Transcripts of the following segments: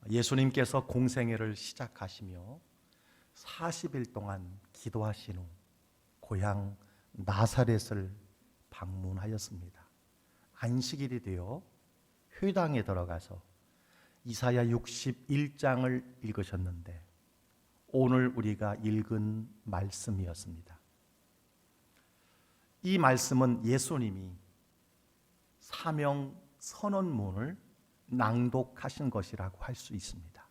예수님께서 공생애를 시작하시며 40일 동안 기도하신 후 고향 나사렛을 방문하였습니다. 안식일이 되어 회당에 들어가서 이사야 61장을 읽으셨는데 오늘 우리가 읽은 말씀이었습니다. 이 말씀은 예수님이 사명 선언문을 낭독하신 것이라고 할 수 있습니다.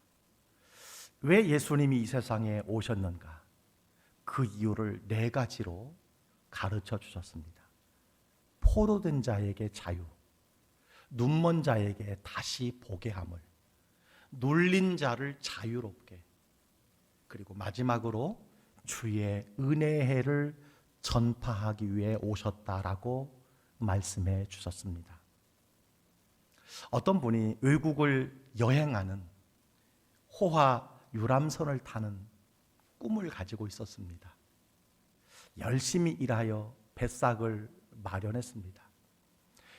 왜 예수님이 이 세상에 오셨는가? 그 이유를 4가지로 가르쳐 주셨습니다. 포로된 자에게 자유, 눈먼 자에게 다시 보게 함을, 눌린 자를 자유롭게, 그리고 마지막으로 주의 은혜의 해를 전파하기 위해 오셨다라고 말씀해 주셨습니다. 어떤 분이 외국을 여행하는 호화 유람선을 타는 꿈을 가지고 있었습니다. 열심히 일하여 뱃삭을 마련했습니다.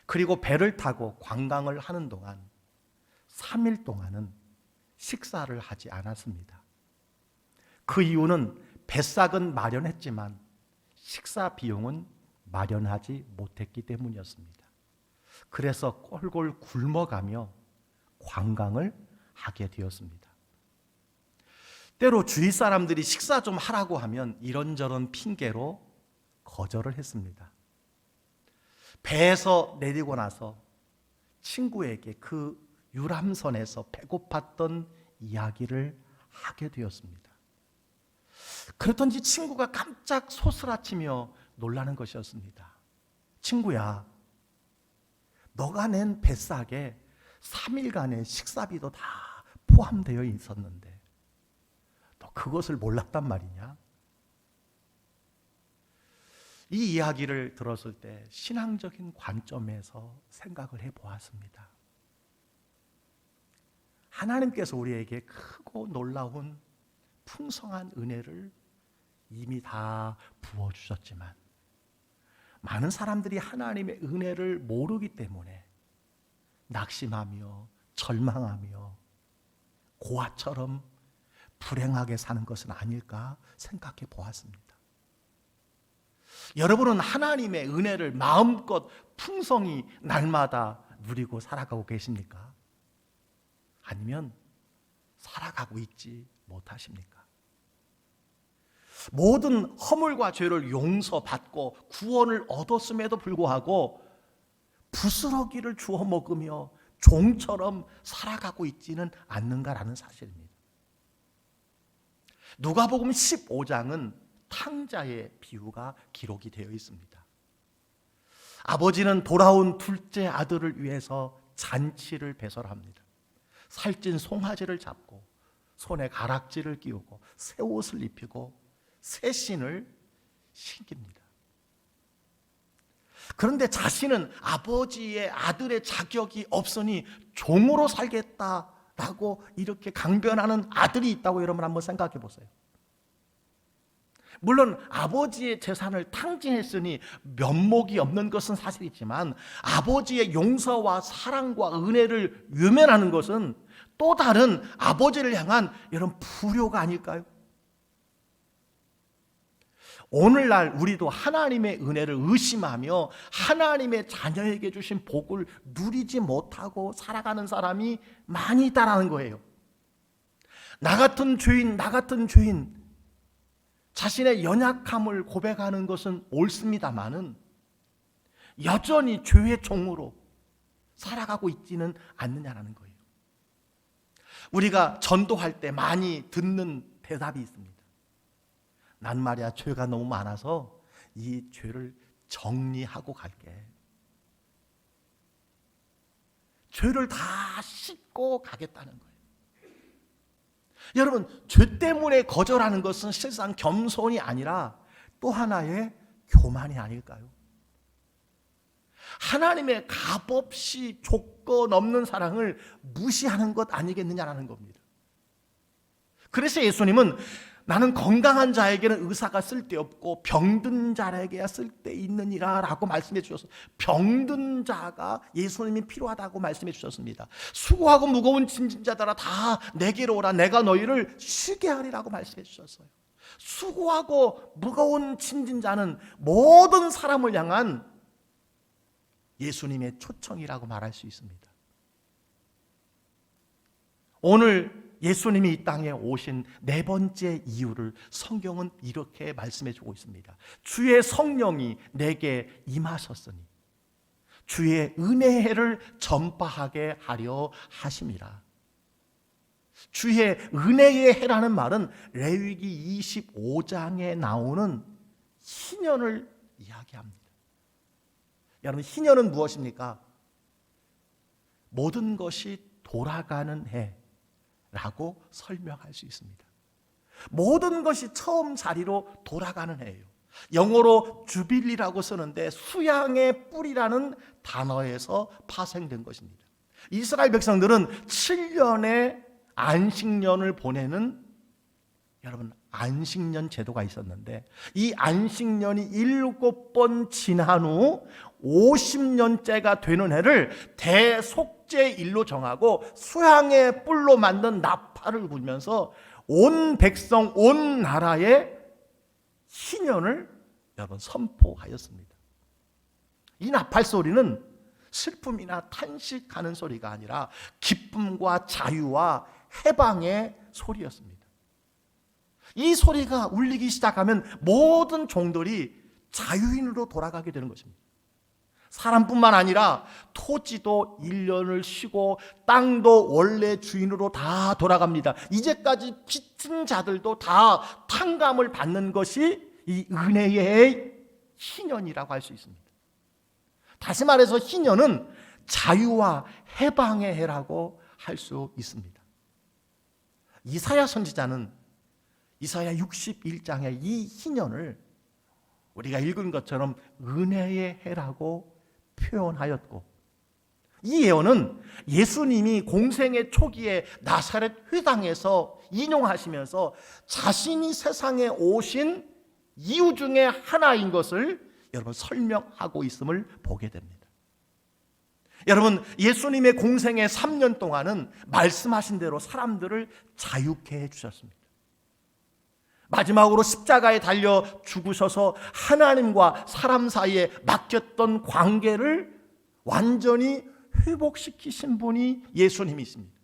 그리고 배를 타고 관광을 하는 동안 3일 동안은 식사를 하지 않았습니다. 그 이유는 뱃삭은 마련했지만 식사 비용은 마련하지 못했기 때문이었습니다. 그래서 꼴꼴 굶어가며 관광을 하게 되었습니다. 때로 주위 사람들이 식사 좀 하라고 하면 이런저런 핑계로 거절을 했습니다. 배에서 내리고 나서 친구에게 그 유람선에서 배고팠던 이야기를 하게 되었습니다. 그랬던지 친구가 깜짝 소스라치며 놀라는 것이었습니다. 친구야, 너가 낸 뱃삭에 3일간의 식사비도 다 포함되어 있었는데 너 그것을 몰랐단 말이냐? 이 이야기를 들었을 때 신앙적인 관점에서 생각을 해보았습니다. 하나님께서 우리에게 크고 놀라운 풍성한 은혜를 이미 다 부어주셨지만 많은 사람들이 하나님의 은혜를 모르기 때문에 낙심하며 절망하며 고아처럼 불행하게 사는 것은 아닐까 생각해 보았습니다. 여러분은 하나님의 은혜를 마음껏 풍성히 날마다 누리고 살아가고 계십니까? 아니면 살아가고 있지 못하십니까? 모든 허물과 죄를 용서받고 구원을 얻었음에도 불구하고 부스러기를 주워 먹으며 종처럼 살아가고 있지는 않는가라는 사실입니다. 누가복음 15장은 탕자의 비유가 기록이 되어 있습니다. 아버지는 돌아온 둘째 아들을 위해서 잔치를 배설합니다. 살찐 송아지를 잡고 손에 가락지를 끼우고 새 옷을 입히고 새 신을 신깁니다. 그런데 자신은 아버지의 아들의 자격이 없으니 종으로 살겠다라고 이렇게 강변하는 아들이 있다고 여러분 한번 생각해 보세요. 물론 아버지의 재산을 탕진했으니 면목이 없는 것은 사실이지만 아버지의 용서와 사랑과 은혜를 외면하는 것은 또 다른 아버지를 향한 이런 불효가 아닐까요? 오늘날 우리도 하나님의 은혜를 의심하며 하나님의 자녀에게 주신 복을 누리지 못하고 살아가는 사람이 많이 있다는 거예요. 나 같은 죄인 자신의 연약함을 고백하는 것은 옳습니다마는 여전히 죄의 종으로 살아가고 있지는 않느냐라는 거예요. 우리가 전도할 때 많이 듣는 대답이 있습니다. 난 말이야 죄가 너무 많아서 이 죄를 정리하고 갈게. 죄를 다 씻고 가겠다는 거예요. 여러분, 죄 때문에 거절하는 것은 실상 겸손이 아니라 또 하나의 교만이 아닐까요? 하나님의 값없이 조건 없는 사랑을 무시하는 것 아니겠느냐라는 겁니다. 그래서 예수님은 나는 건강한 자에게는 의사가 쓸데없고 병든 자에게야 쓸데있느니라 라고 말씀해 주셨어요. 병든 자가 예수님이 필요하다고 말씀해 주셨습니다. 수고하고 무거운 짐진 자들아 다 내게로 오라, 내가 너희를 쉬게 하리라고 말씀해 주셨어요. 수고하고 무거운 짐진 자는 모든 사람을 향한 예수님의 초청이라고 말할 수 있습니다. 오늘 예수님이 이 땅에 오신 네 번째 이유를 성경은 이렇게 말씀해 주고 있습니다. 주의 성령이 내게 임하셨으니 주의 은혜의 해를 전파하게 하려 하심이라. 주의 은혜의 해라는 말은 레위기 25장에 나오는 희년을 이야기합니다. 여러분, 희년은 무엇입니까? 모든 것이 돌아가는 해라고 설명할 수 있습니다. 모든 것이 처음 자리로 돌아가는 해예요. 영어로 주빌리라고 쓰는데 수양의 뿔이라는 단어에서 파생된 것입니다. 이스라엘 백성들은 7년의 안식년을 보내는, 여러분, 안식년 제도가 있었는데 이 안식년이 7번 지난 후 50년째가 되는 해를 대속죄일로 정하고 수양의 뿔로 만든 나팔을 불면서 온 백성, 온 나라에 희년을 여러분 선포하였습니다. 이 나팔 소리는 슬픔이나 탄식하는 소리가 아니라 기쁨과 자유와 해방의 소리였습니다. 이 소리가 울리기 시작하면 모든 종들이 자유인으로 돌아가게 되는 것입니다. 사람뿐만 아니라 토지도 1년을 쉬고 땅도 원래 주인으로 다 돌아갑니다. 이제까지 빚진 자들도 다 탕감을 받는 것이 이 은혜의 희년이라고 할 수 있습니다. 다시 말해서 희년은 자유와 해방의 해라고 할 수 있습니다. 이사야 선지자는 이사야 61장의 이 희년을 우리가 읽은 것처럼 은혜의 해라고 표현하였고, 이 예언은 예수님이 공생의 초기에 나사렛 회당에서 인용하시면서 자신이 세상에 오신 이유 중에 하나인 것을 여러분 설명하고 있음을 보게 됩니다. 여러분, 예수님의 공생의 3년 동안은 말씀하신 대로 사람들을 자유케 해주셨습니다. 마지막으로 십자가에 달려 죽으셔서 하나님과 사람 사이에 막혔던 관계를 완전히 회복시키신 분이 예수님이십니다.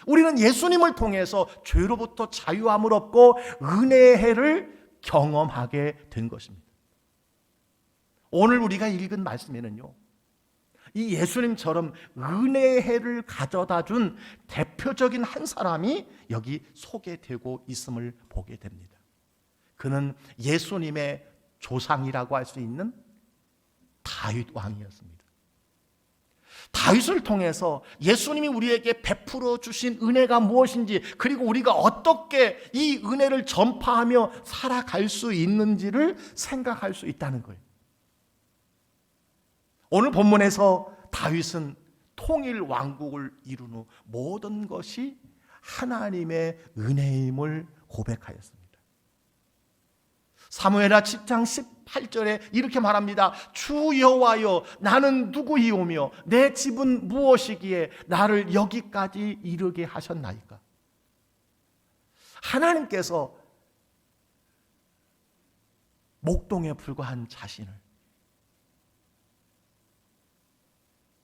우리는 예수님을 통해서 죄로부터 자유함을 얻고 은혜의 해를 경험하게 된 것입니다. 오늘 우리가 읽은 말씀에는요, 이 예수님처럼 은혜의 해를 가져다 준 대표적인 한 사람이 여기 소개되고 있음을 보게 됩니다. 그는 예수님의 조상이라고 할 수 있는 다윗 왕이었습니다. 다윗을 통해서 예수님이 우리에게 베풀어 주신 은혜가 무엇인지, 그리고 우리가 어떻게 이 은혜를 전파하며 살아갈 수 있는지를 생각할 수 있다는 거예요. 오늘 본문에서 다윗은 통일 왕국을 이룬 후 모든 것이 하나님의 은혜임을 고백하였습니다. 사무엘하 10장 18절에 이렇게 말합니다. 주 여호와여, 나는 누구이오며 내 집은 무엇이기에 나를 여기까지 이르게 하셨나이까. 하나님께서 목동에 불과한 자신을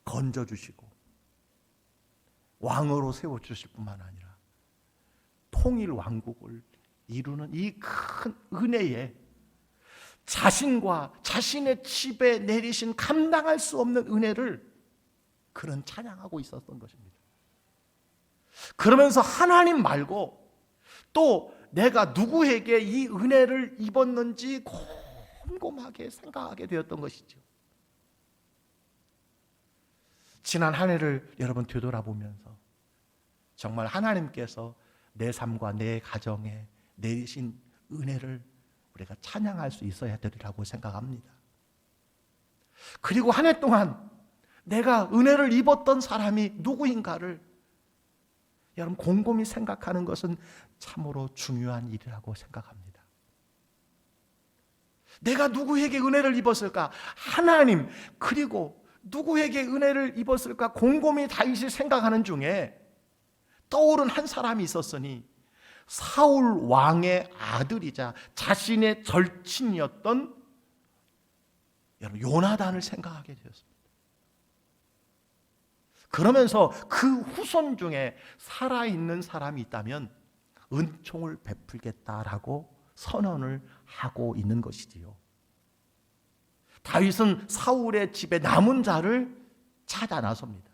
건져주시고 왕으로 세워주실 뿐만 아니라 통일 왕국을 이루는 이 큰 은혜에 자신과 자신의 집에 내리신 감당할 수 없는 은혜를 그는 찬양하고 있었던 것입니다. 그러면서 하나님 말고 또 내가 누구에게 이 은혜를 입었는지 곰곰하게 생각하게 되었던 것이죠. 지난 한 해를 여러분 되돌아보면서 정말 하나님께서 내 삶과 내 가정에 내리신 은혜를 우리가 찬양할 수 있어야 되리라고 생각합니다. 그리고 한 해 동안 내가 은혜를 입었던 사람이 누구인가를 여러분, 곰곰이 생각하는 것은 참으로 중요한 일이라고 생각합니다. 내가 누구에게 은혜를 입었을까? 하나님. 그리고 누구에게 은혜를 입었을까? 곰곰이 다윗이 생각하는 중에 떠오른 한 사람이 있었으니 사울 왕의 아들이자 자신의 절친이었던 여러분 요나단을 생각하게 되었습니다. 그러면서 그 후손 중에 살아있는 사람이 있다면 은총을 베풀겠다라고 선언을 하고 있는 것이지요. 다윗은 사울의 집에 남은 자를 찾아 나섭니다.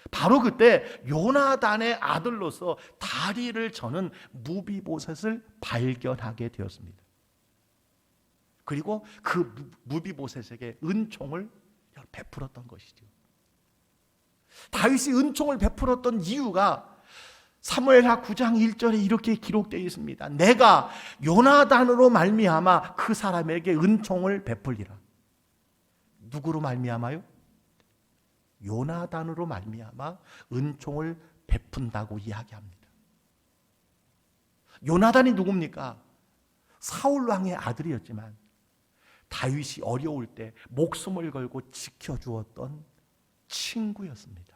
바로 그때 요나단의 아들로서 다리를 저는 무비보셋을 발견하게 되었습니다. 그리고 그 무비보셋에게 은총을 베풀었던 것이죠. 다윗이 은총을 베풀었던 이유가 사무엘하 9장 1절에 이렇게 기록되어 있습니다. 내가 요나단으로 말미암아 그 사람에게 은총을 베풀리라. 누구로 말미암아요? 요나단으로 말미암아 은총을 베푼다고 이야기합니다. 요나단이 누굽니까? 사울 왕의 아들이었지만 다윗이 어려울 때 목숨을 걸고 지켜주었던 친구였습니다.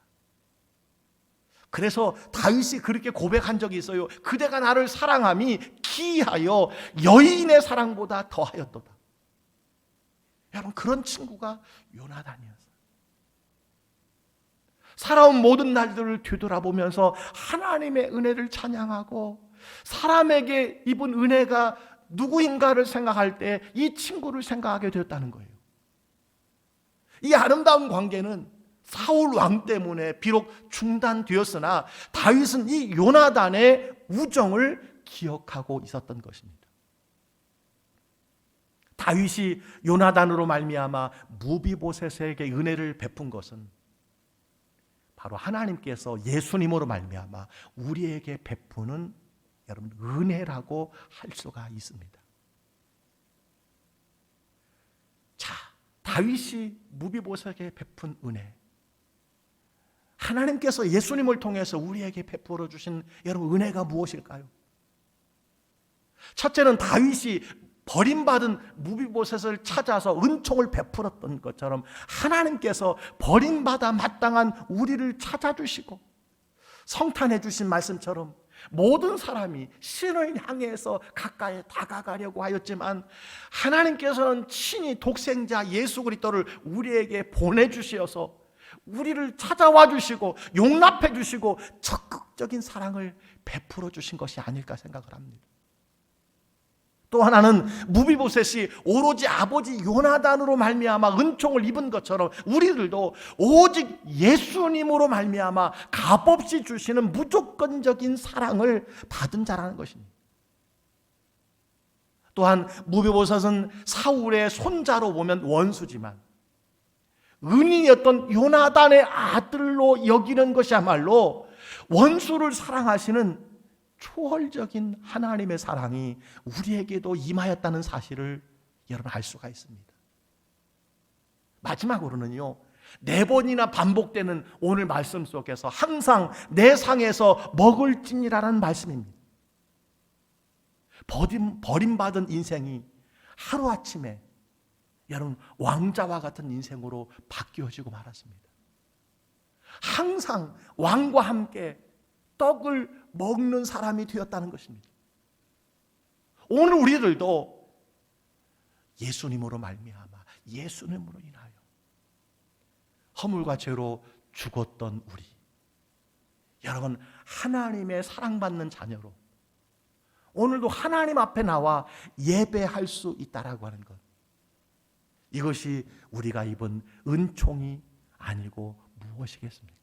그래서 다윗이 그렇게 고백한 적이 있어요. 그대가 나를 사랑함이 기이하여 여인의 사랑보다 더하였도다. 여러분, 그런 친구가 요나단이었어요. 살아온 모든 날들을 뒤돌아보면서 하나님의 은혜를 찬양하고 사람에게 입은 은혜가 누구인가를 생각할 때 이 친구를 생각하게 되었다는 거예요. 이 아름다운 관계는 사울 왕 때문에 비록 중단되었으나 다윗은 이 요나단의 우정을 기억하고 있었던 것입니다. 다윗이 요나단으로 말미암아 무비보셋에게 은혜를 베푼 것은 바로 하나님께서 예수님으로 말미암아 우리에게 베푸는 여러분 은혜라고 할 수가 있습니다. 자, 다윗이 무비보셋에게 베푼 은혜, 하나님께서 예수님을 통해서 우리에게 베풀어 주신 여러분 은혜가 무엇일까요? 첫째는 다윗이 버림받은 무비보셋을 찾아서 은총을 베풀었던 것처럼 하나님께서 버림받아 마땅한 우리를 찾아주시고 성탄해 주신 말씀처럼 모든 사람이 신을 향해서 가까이 다가가려고 하였지만 하나님께서는 친히 독생자 예수 그리스도를 우리에게 보내주셔서 우리를 찾아와 주시고 용납해 주시고 적극적인 사랑을 베풀어 주신 것이 아닐까 생각을 합니다. 또 하나는 무비보셋이 오로지 아버지 요나단으로 말미암아 은총을 입은 것처럼 우리들도 오직 예수님으로 말미암아 값없이 주시는 무조건적인 사랑을 받은 자라는 것입니다. 또한 무비보셋은 사울의 손자로 보면 원수지만 은인이었던 요나단의 아들로 여기는 것이야말로 원수를 사랑하시는 초월적인 하나님의 사랑이 우리에게도 임하였다는 사실을 여러분 알 수가 있습니다. 마지막으로는요, 4번이나 반복되는 오늘 말씀 속에서 항상 내 상에서 먹을지니라는 말씀입니다. 버림받은 인생이 하루아침에 여러분 왕자와 같은 인생으로 바뀌어지고 말았습니다. 항상 왕과 함께 떡을 먹는 사람이 되었다는 것입니다. 오늘 우리들도 예수님으로 말미암아 예수님으로 인하여 허물과 죄로 죽었던 우리, 여러분 하나님의 사랑받는 자녀로 오늘도 하나님 앞에 나와 예배할 수 있다라고 하는 것, 이것이 우리가 입은 은총이 아니고 무엇이겠습니까?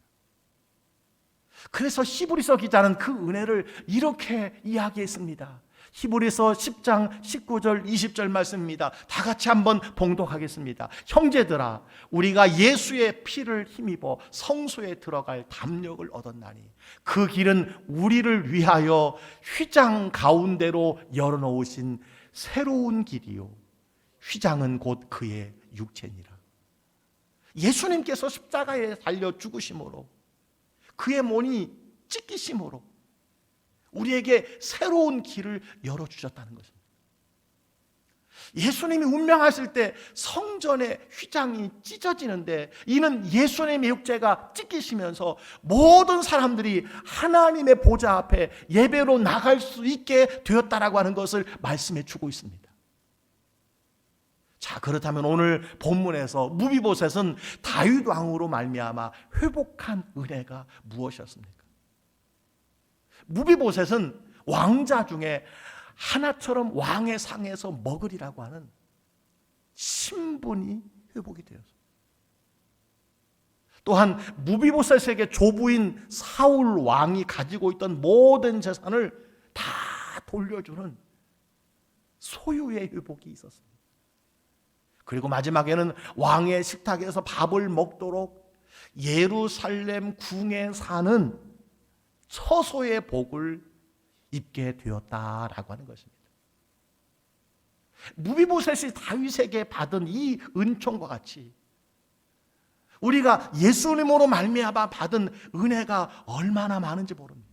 그래서 히브리서 기자는 그 은혜를 이렇게 이야기했습니다. 히브리서 10장 19절 20절 말씀입니다. 다 같이 한번 봉독하겠습니다. 형제들아, 우리가 예수의 피를 힘입어 성소에 들어갈 담력을 얻었나니 그 길은 우리를 위하여 휘장 가운데로 열어놓으신 새로운 길이요 휘장은 곧 그의 육체니라. 예수님께서 십자가에 달려 죽으심으로 그의 몸이 찢기심으로 우리에게 새로운 길을 열어주셨다는 것입니다. 예수님이 운명하실 때 성전의 휘장이 찢어지는데 이는 예수님의 육체가 찢기시면서 모든 사람들이 하나님의 보좌 앞에 예배로 나갈 수 있게 되었다라고 하는 것을 말씀해 주고 있습니다. 자, 그렇다면 오늘 본문에서 무비보셋은 다윗 왕으로 말미암아 회복한 은혜가 무엇이었습니까? 무비보셋은 왕자 중에 하나처럼 왕의 상에서 먹으리라고 하는 신분이 회복이 되었습니다. 또한 무비보셋에게 조부인 사울 왕이 가지고 있던 모든 재산을 다 돌려주는 소유의 회복이 있었습니다. 그리고 마지막에는 왕의 식탁에서 밥을 먹도록 예루살렘 궁에 사는 처소의 복을 입게 되었다라고 하는 것입니다. 무비보셋이 다윗에게 받은 이 은총과 같이 우리가 예수님으로 말미암아 받은 은혜가 얼마나 많은지 모릅니다.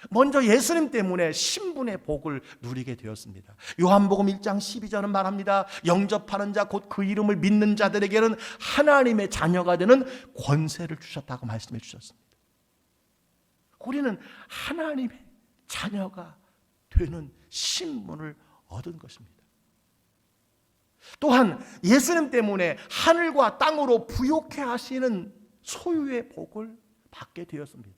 먼저 예수님 때문에 신분의 복을 누리게 되었습니다. 요한복음 1장 12절은 말합니다. 영접하는 자 곧 그 이름을 믿는 자들에게는 하나님의 자녀가 되는 권세를 주셨다고 말씀해 주셨습니다. 우리는 하나님의 자녀가 되는 신분을 얻은 것입니다. 또한 예수님 때문에 하늘과 땅으로 부욕해 하시는 소유의 복을 받게 되었습니다.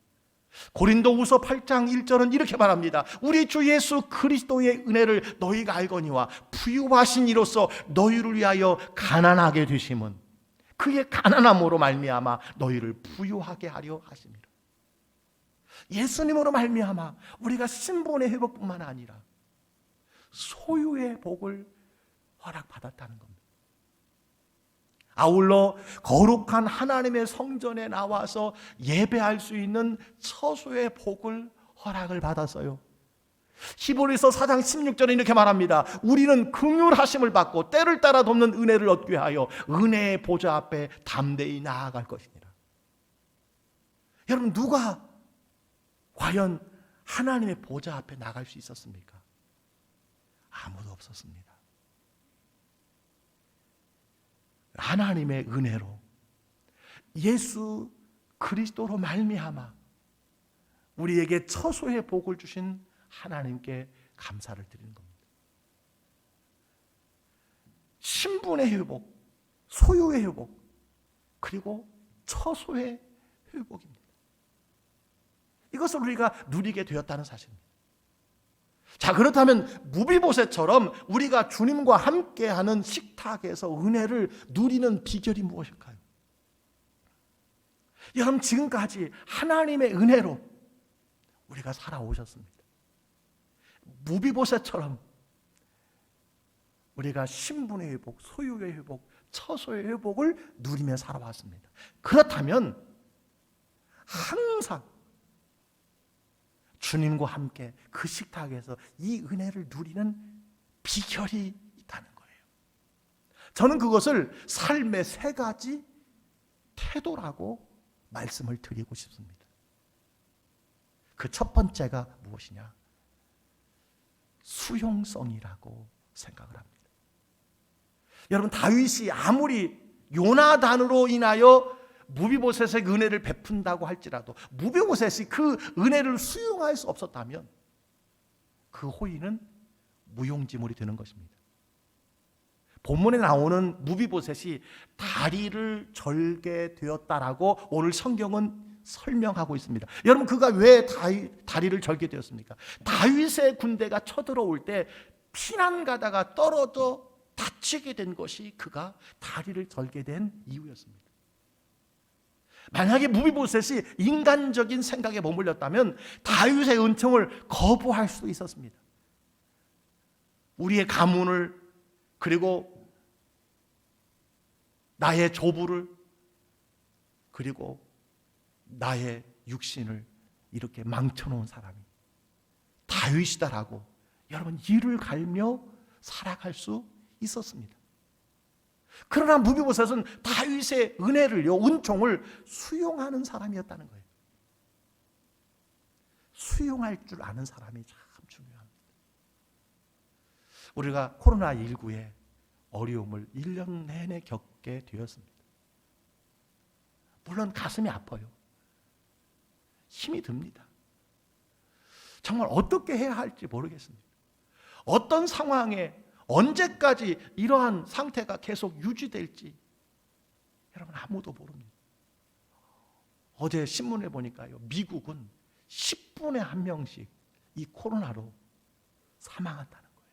고린도후서 8장 1절은 이렇게 말합니다. 우리 주 예수 그리스도의 은혜를 너희가 알거니와 부유하신 이로써 너희를 위하여 가난하게 되심은 그의 가난함으로 말미암아 너희를 부유하게 하려 하심이라. 예수님으로 말미암아 우리가 신분의 회복뿐만 아니라 소유의 복을 허락받았다는 겁니다. 아울러 거룩한 하나님의 성전에 나와서 예배할 수 있는 처소의 복을 허락을 받았어요. 히브리서 4장 16절에 이렇게 말합니다. 우리는 긍휼하심을 받고 때를 따라 돕는 은혜를 얻기 위하여 은혜의 보좌 앞에 담대히 나아갈 것이니라. 여러분, 누가 과연 하나님의 보좌 앞에 나갈 수 있었습니까? 아무도 없었습니다. 하나님의 은혜로 예수 그리스도로 말미암아 우리에게 처소의 복을 주신 하나님께 감사를 드리는 겁니다. 신분의 회복, 소유의 회복, 그리고 처소의 회복입니다. 이것을 우리가 누리게 되었다는 사실입니다. 자, 그렇다면 무비보셋처럼 우리가 주님과 함께하는 식탁에서 은혜를 누리는 비결이 무엇일까요? 여러분, 지금까지 하나님의 은혜로 우리가 살아오셨습니다. 무비보셋처럼 우리가 신분의 회복, 소유의 회복, 처소의 회복을 누리며 살아왔습니다. 그렇다면 항상 주님과 함께 그 식탁에서 이 은혜를 누리는 비결이 있다는 거예요. 저는 그것을 삶의 세 가지 태도라고 말씀을 드리고 싶습니다. 그 첫 번째가 무엇이냐? 수용성이라고 생각을 합니다. 여러분, 다윗이 아무리 요나단으로 인하여 무비보셋의 은혜를 베푼다고 할지라도 무비보셋이 그 은혜를 수용할 수 없었다면 그 호의는 무용지물이 되는 것입니다. 본문에 나오는 무비보셋이 다리를 절게 되었다라고 오늘 성경은 설명하고 있습니다. 여러분, 그가 왜 다리를 절게 되었습니까? 다윗의 군대가 쳐들어올 때 피난 가다가 떨어져 다치게 된 것이 그가 다리를 절게 된 이유였습니다. 만약에 무비보셋이 인간적인 생각에 머물렀다면 다윗의 은총을 거부할 수도 있었습니다. 우리의 가문을, 그리고 나의 조부를, 그리고 나의 육신을 이렇게 망쳐놓은 사람이 다윗이다라고 여러분 이를 갈며 살아갈 수 있었습니다. 그러나 무비보셋은 다윗의 은혜를요, 은총을 수용하는 사람이었다는 거예요. 수용할 줄 아는 사람이 참 중요합니다. 우리가 코로나19의 어려움을 1년 내내 겪게 되었습니다. 물론 가슴이 아파요. 힘이 듭니다. 정말 어떻게 해야 할지 모르겠습니다. 어떤 상황에 언제까지 이러한 상태가 계속 유지될지 여러분 아무도 모릅니다. 어제 신문에 보니까요, 미국은 10분에 1명씩 이 코로나로 사망한다는 거예요.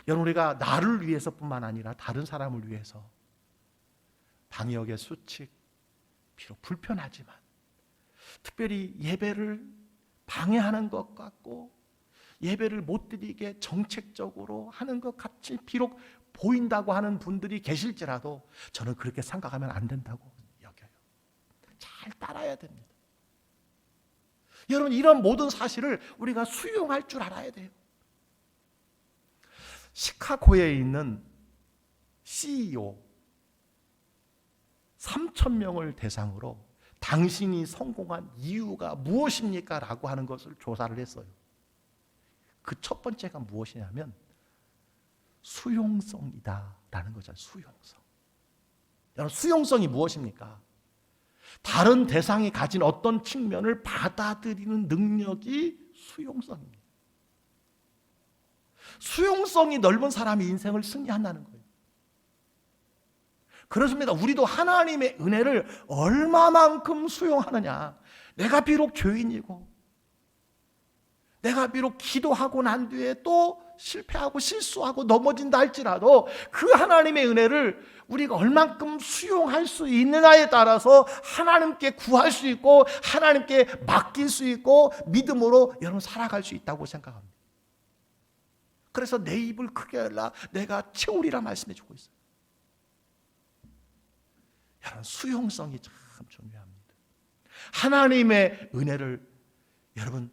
여러분, 우리가 나를 위해서뿐만 아니라 다른 사람을 위해서 방역의 수칙, 비록 불편하지만 특별히 예배를 방해하는 것 같고 예배를 못 드리게 정책적으로 하는 것 같이 비록 보인다고 하는 분들이 계실지라도 저는 그렇게 생각하면 안 된다고 여겨요. 잘 따라야 됩니다. 여러분, 이런 모든 사실을 우리가 수용할 줄 알아야 돼요. 시카고에 있는 CEO 3,000명을 대상으로 당신이 성공한 이유가 무엇입니까? 라고 하는 것을 조사를 했어요. 그 첫 번째가 무엇이냐면 수용성이다 라는 거죠. 수용성. 여러분, 수용성이 무엇입니까? 다른 대상이 가진 어떤 측면을 받아들이는 능력이 수용성입니다. 수용성이 넓은 사람이 인생을 승리한다는 거예요. 그렇습니다. 우리도 하나님의 은혜를 얼마만큼 수용하느냐. 내가 비록 죄인이고 내가 비록 기도하고 난 뒤에 또 실패하고 실수하고 넘어진다 할지라도 그 하나님의 은혜를 우리가 얼만큼 수용할 수 있느냐에 따라서 하나님께 구할 수 있고 하나님께 맡길 수 있고 믿음으로 여러분 살아갈 수 있다고 생각합니다. 그래서 내 입을 크게 열라 내가 채우리라 말씀해 주고 있어요. 여러분, 수용성이 참 중요합니다. 하나님의 은혜를 여러분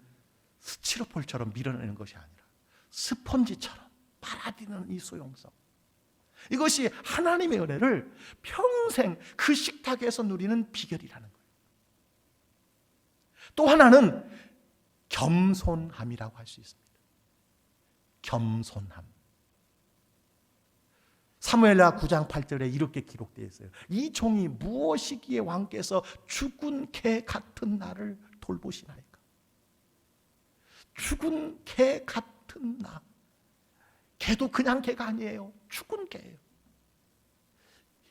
스티로폴처럼 밀어내는 것이 아니라 스펀지처럼 빨아들이는 이 수용성, 이것이 하나님의 은혜를 평생 그 식탁에서 누리는 비결이라는 거예요. 또 하나는 겸손함이라고 할 수 있습니다. 겸손함. 사무엘하 9장 8절에 이렇게 기록되어 있어요. 이 종이 무엇이기에 왕께서 죽은 개 같은 나를 돌보시나이까. 죽은 개 같은 나. 개도 그냥 개가 아니에요. 죽은 개예요.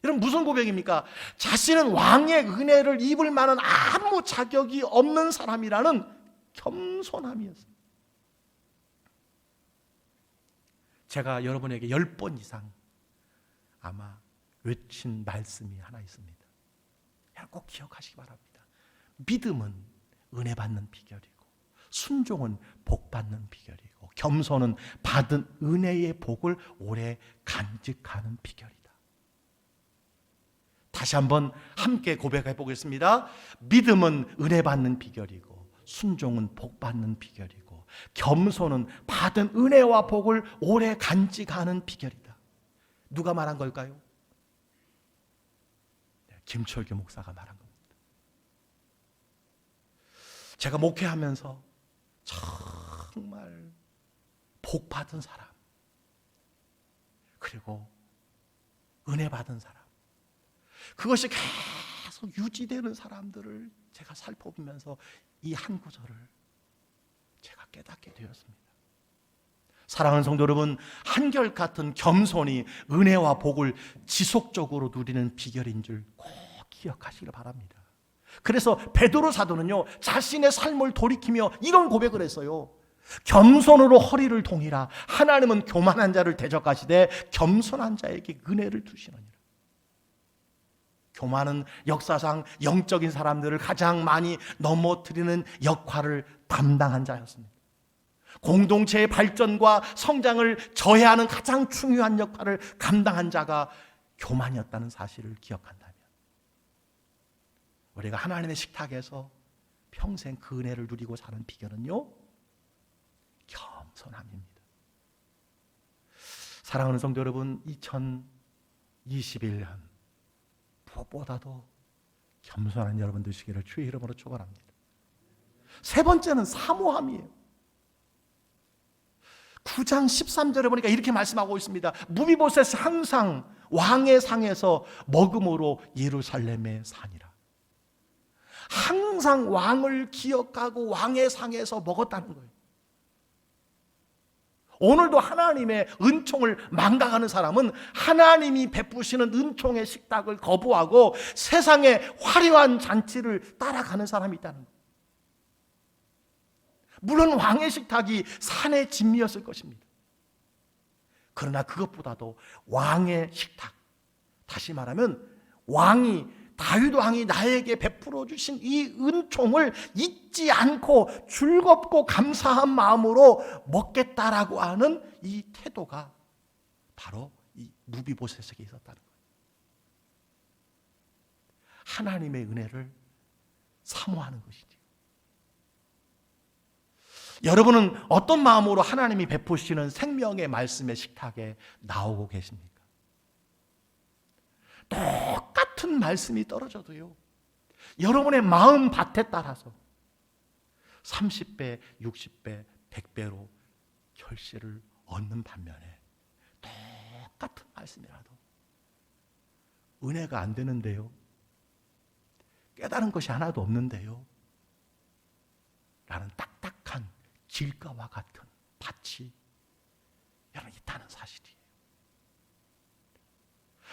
이런 무슨 고백입니까? 자신은 왕의 은혜를 입을 만한 아무 자격이 없는 사람이라는 겸손함이었습니다. 제가 여러분에게 10번 이상 아마 외친 말씀이 하나 있습니다. 꼭 기억하시기 바랍니다. 믿음은 은혜 받는 비결이고 순종은 복 받는 비결이고 겸손은 받은 은혜의 복을 오래 간직하는 비결이다. 다시 한번 함께 고백해 보겠습니다. 믿음은 은혜 받는 비결이고 순종은 복 받는 비결이고 겸손은 받은 은혜와 복을 오래 간직하는 비결이다. 누가 말한 걸까요? 김철규 목사가 말한 겁니다. 제가 목회하면서 정말 복 받은 사람, 그리고 은혜 받은 사람, 그것이 계속 유지되는 사람들을 제가 살펴보면서 이 한 구절을 제가 깨닫게 되었습니다. 사랑하는 성도 여러분, 한결같은 겸손이 은혜와 복을 지속적으로 누리는 비결인 줄 꼭 기억하시길 바랍니다. 그래서 베드로 사도는요, 자신의 삶을 돌이키며 이런 고백을 했어요. 겸손으로 허리를 동이라. 하나님은 교만한 자를 대적하시되 겸손한 자에게 은혜를 두시느니라. 교만은 역사상 영적인 사람들을 가장 많이 넘어뜨리는 역할을 담당한 자였습니다. 공동체의 발전과 성장을 저해하는 가장 중요한 역할을 감당한 자가 교만이었다는 사실을 기억한다면 우리가 하나님의 식탁에서 평생 그 은혜를 누리고 사는 비결은요, 겸손함입니다. 사랑하는 성도 여러분, 2021년 무엇보다도 겸손한 여러분 되시기를 주의 이름으로 축원합니다. 세 번째는 사모함이에요. 9장 13절에 보니까 이렇게 말씀하고 있습니다. 무비보셋이 항상 왕의 상에서 먹음으로 예루살렘에 사니라. 항상 왕을 기억하고 왕의 상에서 먹었다는 거예요. 오늘도 하나님의 은총을 망각하는 사람은 하나님이 베푸시는 은총의 식탁을 거부하고 세상의 화려한 잔치를 따라가는 사람이 있다는 거예요. 물론 왕의 식탁이 산의 진미였을 것입니다. 그러나 그것보다도 왕의 식탁, 다시 말하면 다윗 왕이 나에게 베풀어 주신 이 은총을 잊지 않고 즐겁고 감사한 마음으로 먹겠다라고 하는 이 태도가 바로 이 무비보셋에게 있었다는 거예요. 하나님의 은혜를 사모하는 것이죠. 여러분은 어떤 마음으로 하나님이 베푸시는 생명의 말씀의 식탁에 나오고 계십니까? 똑같은 말씀이 떨어져도요, 여러분의 마음 밭에 따라서 30배, 60배, 100배로 결실을 얻는 반면에 똑같은 말씀이라도 은혜가 안 되는데요, 깨달은 것이 하나도 없는데요 라는 딱딱한 길가와 같은 밭이 여러분 있다는 사실이에요.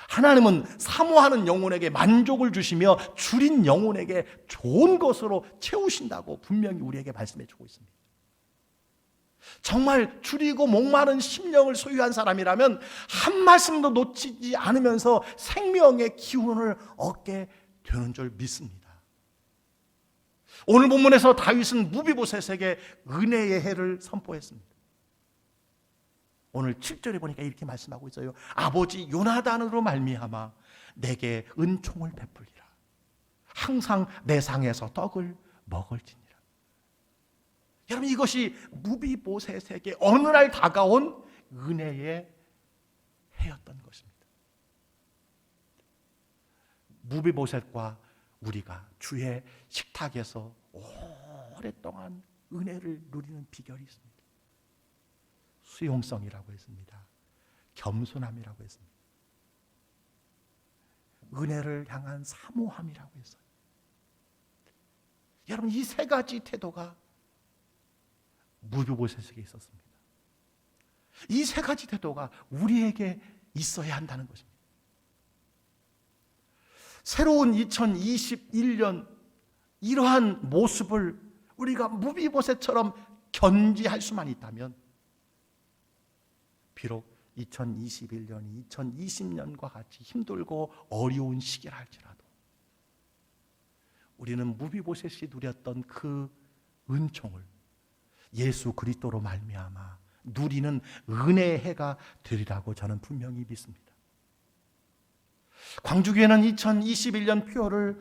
하나님은 사모하는 영혼에게 만족을 주시며 줄인 영혼에게 좋은 것으로 채우신다고 분명히 우리에게 말씀해 주고 있습니다. 정말 줄이고 목마른 심령을 소유한 사람이라면 한 말씀도 놓치지 않으면서 생명의 기운을 얻게 되는 줄 믿습니다. 오늘 본문에서 다윗은 무비보셋에게 은혜의 해를 선포했습니다. 오늘 7절에 보니까 이렇게 말씀하고 있어요. 아버지 요나단으로 말미암아 내게 은총을 베풀리라. 항상 내 상에서 떡을 먹을지니라. 여러분, 이것이 무비보셋에게 어느 날 다가온 은혜의 해였던 것입니다. 무비보셋과 우리가 주의 식탁에서 오랫동안 은혜를 누리는 비결이 있습니다. 수용성이라고 했습니다. 겸손함이라고 했습니다. 은혜를 향한 사모함이라고 했어요. 여러분, 이 세 가지 태도가 무비보셋에게 있었습니다. 이 세 가지 태도가 우리에게 있어야 한다는 것입니다. 새로운 2021년 이러한 모습을 우리가 무비보셋처럼 견지할 수만 있다면 비록 2021년이 2020년과 같이 힘들고 어려운 시기라 할지라도 우리는 무비보셋이 누렸던 그 은총을 예수 그리스도로 말미암아 누리는 은혜의 해가 되리라고 저는 분명히 믿습니다. 광주교회는 2021년 표어를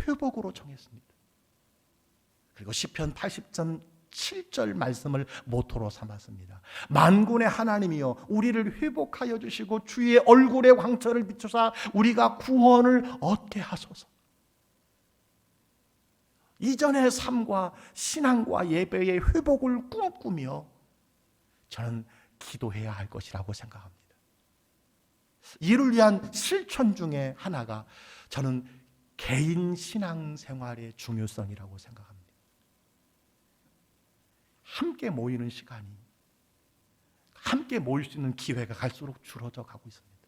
회복으로 정했습니다. 그리고 시편 80편 7절 말씀을 모토로 삼았습니다. 만군의 하나님이여 우리를 회복하여 주시고 주의 얼굴의 광채를 비추사 우리가 구원을 얻게 하소서. 이전의 삶과 신앙과 예배의 회복을 꿈꾸며 저는 기도해야 할 것이라고 생각합니다. 이를 위한 실천 중에 하나가 저는 개인 신앙생활의 중요성이라고 생각합니다. 함께 모이는 시간이, 함께 모일 수 있는 기회가 갈수록 줄어져 가고 있습니다.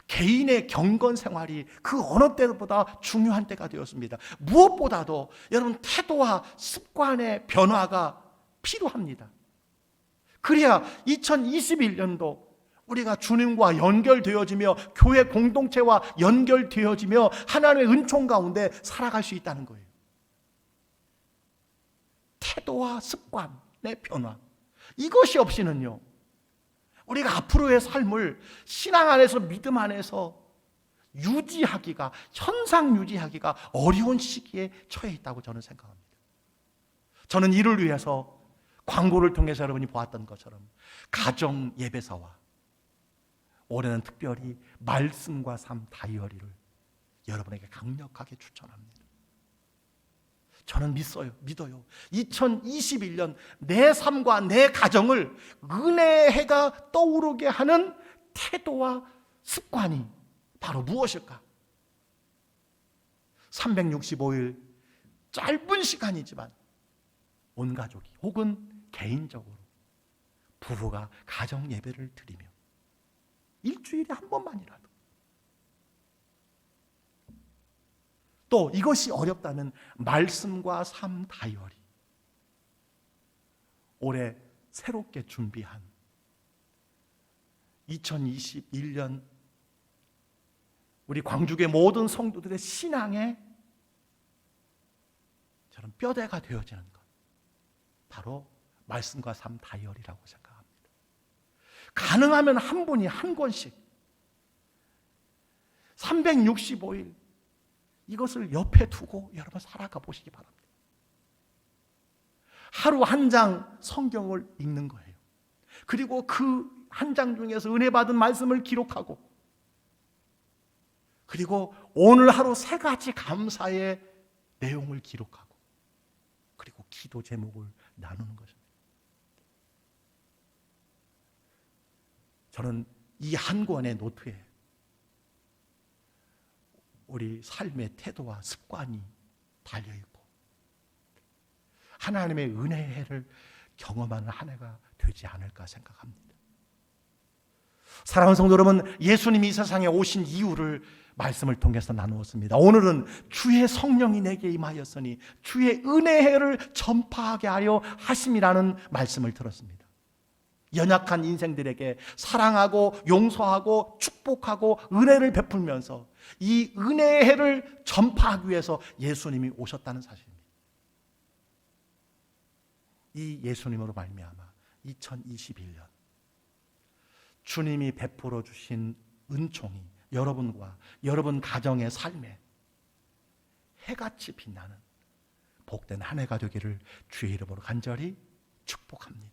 개인의 경건 생활이 그 어느 때보다 중요한 때가 되었습니다. 무엇보다도 여러분 태도와 습관의 변화가 필요합니다. 그래야 2021년도 우리가 주님과 연결되어지며 교회 공동체와 연결되어지며 하나님의 은총 가운데 살아갈 수 있다는 거예요. 태도와 습관의 변화, 이것이 없이는요 우리가 앞으로의 삶을 신앙 안에서 믿음 안에서 유지하기가, 현상 유지하기가 어려운 시기에 처해 있다고 저는 생각합니다. 저는 이를 위해서 광고를 통해서 여러분이 보았던 것처럼 가정 예배사와 올해는 특별히 말씀과 삶 다이어리를 여러분에게 강력하게 추천합니다. 저는 믿어요. 2021년 내 삶과 내 가정을 은혜의 해가 떠오르게 하는 태도와 습관이 바로 무엇일까? 365일 짧은 시간이지만 온 가족이 혹은 개인적으로 부부가 가정 예배를 드리며 일주일에 한 번만이라도, 또 이것이 어렵다면 말씀과 삶 다이어리, 올해 새롭게 준비한 2021년 우리 광주의 모든 성도들의 신앙에 저는 뼈대가 되어지는 것, 바로 말씀과 삶 다이어리라고 생각합니다. 가능하면 한 분이 한 권씩 365일 이것을 옆에 두고 여러분 살아가 보시기 바랍니다. 하루 한 장 성경을 읽는 거예요. 그리고 그 한 장 중에서 은혜 받은 말씀을 기록하고, 그리고 오늘 하루 3가지 감사의 내용을 기록하고, 그리고 기도 제목을 나누는 것입니다. 저는 이 한 권의 노트에 우리 삶의 태도와 습관이 달려있고 하나님의 은혜의 해를 경험하는 한 해가 되지 않을까 생각합니다. 사랑하는 성도 여러분, 예수님이 이 세상에 오신 이유를 말씀을 통해서 나누었습니다. 오늘은 주의 성령이 내게 임하였으니 주의 은혜의 해를 전파하게 하려 하심이라는 말씀을 들었습니다. 연약한 인생들에게 사랑하고 용서하고 축복하고 은혜를 베풀면서 이 은혜의 해를 전파하기 위해서 예수님이 오셨다는 사실입니다. 이 예수님으로 말미암아 2021년 주님이 베풀어 주신 은총이 여러분과 여러분 가정의 삶에 해같이 빛나는 복된 한 해가 되기를 주의 이름으로 간절히 축복합니다.